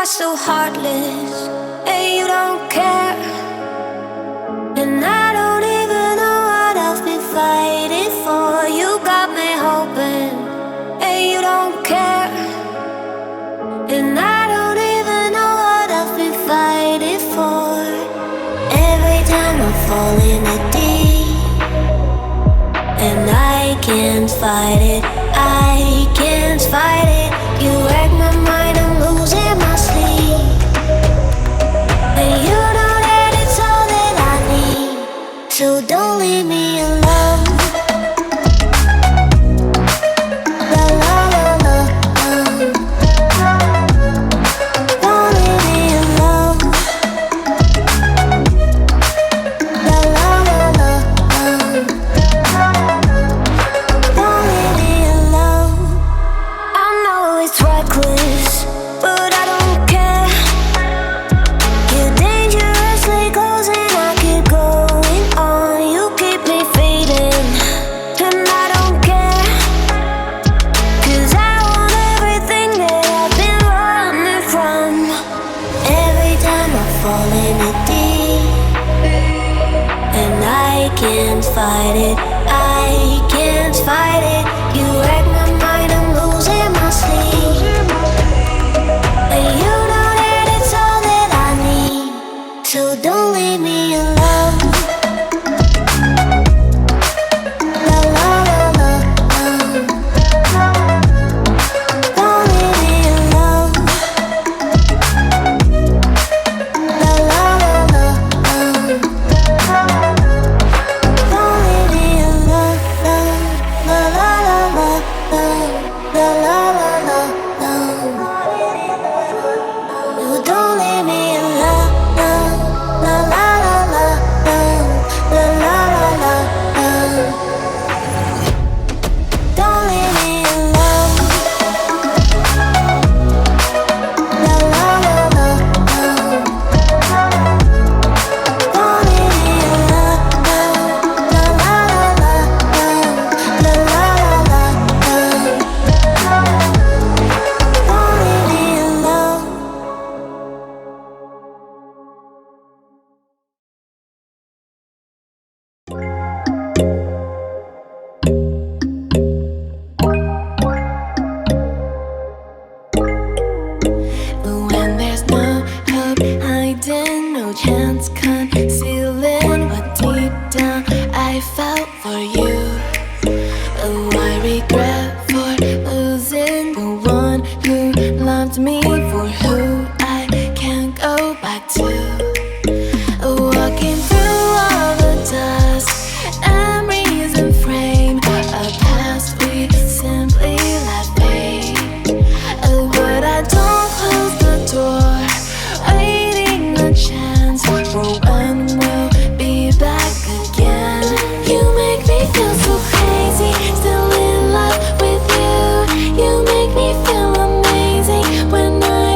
are so heartless, and you don't care. And I don't even know what I've been fighting for. You got me hoping, and you don't care. And I don't even know what I've been fighting for. Every time I fall in the deep, and I can't fight it, I can't fight it. You wreck my mind, I'm losing my sleep. And you know that it's all that I need, so don't leave me alone. La la la la, don't leave me alone. La la la la, don't leave me alone. I know it's reckless, but I don't care. You're dangerously close and I keep going on. You keep me fading, and I don't care. 'Cause I want everything that I've been running from. Every time I fall in the deep, and I can't fight it, I can't fight it. You wreck my mind, I'm losing my sleep. And you know that it's all that I need, so don't leave me alone. La la la la, don't leave me alone. La la la la, don't leave me alone. La la la la, la la la la, no, don't leave me alone. La la la la, la la la la, don't leave me alone. La la la la, don't leave me alone. La la la la, la la la la, don't leave me alone. But when there's no hope hiding, no chance concealing what deep down I felt for you. Oh, I regret for losing the one who loved me, for who I can't go back to. Walking through all the dust, memories and frame a past we simply let fade. Oh, but I don't close the door, waiting a chance for when we'll be back again. You make me feel so crazy, still in love with you. You make me feel amazing when I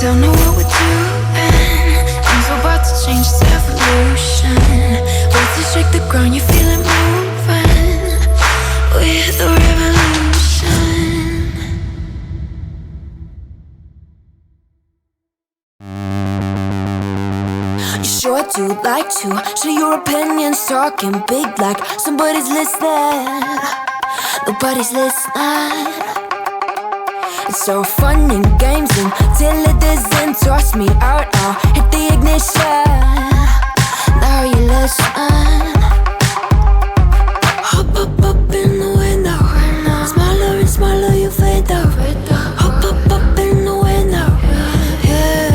don't know what we're doing. Things are about to change, it's evolution. Both to shake the ground, you feel it moving with the revolution. You sure do like to share your opinions, talking big like somebody's listening. Nobody's listening. It's so fun and games until it doesn't. Toss me out, I'll hit the ignition. Now you listen. Hop up in the window. Smaller and smaller you fade out. Hop up in the window. Yeah.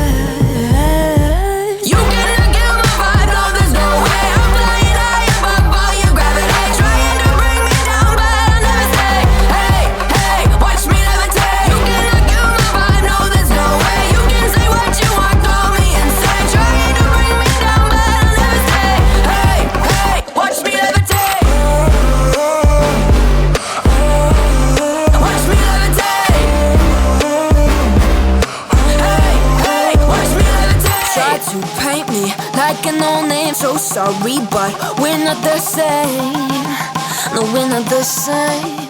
You cannot kill my vibe, no there's no way. I'm flying high above all your gravity, trying to bring me down, but I'll never stay. Hey, hey, watch me levitate. You cannot kill my vibe, no there's no way. You can say what you want, call me insane, trying to bring me down, but I'll never stay. Hey, hey, watch me levitate. Watch me levitate. Hey, hey, watch me levitate. Try to paint me like a no-name, so sorry, but we're not the same. No, we're not the same.